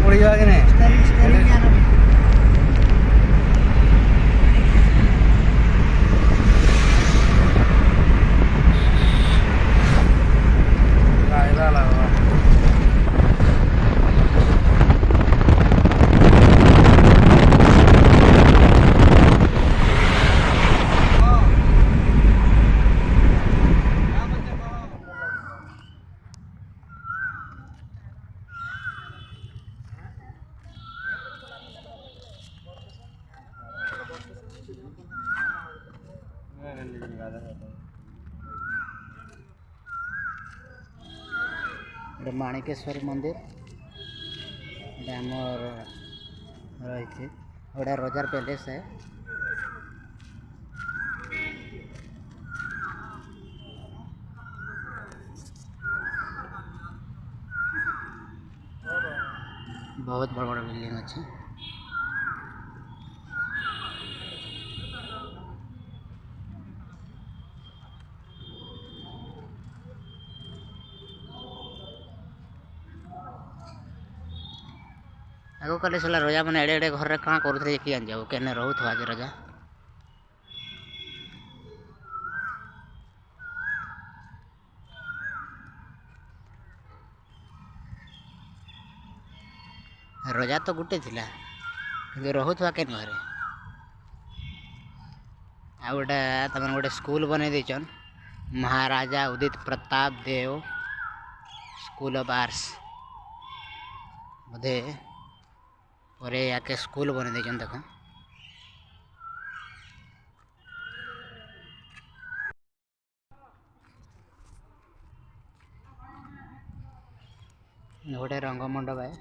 ପଡ଼ିଯିବା କି ନାଇଁ माणिकेश्वर मंदिर आमर रही गोटे रोजार पैलेस है। बहुत बड़ बड़ बिल्डिंग अच्छी। आगो कले सला रजा मैंने एडे एडे घर कहाँ करूँ कि जाऊ के रोथ आज रजा रजा तो गुटे थिला कि रोथुआ के घरे आ गोटे तमन गोटे स्कूल बने देचन महाराजा उदित प्रताप देव स्कूल ऑफ आर्ट्स बोधे और याके स्कूल बने देचन देखो गोटे रंग मंडप है।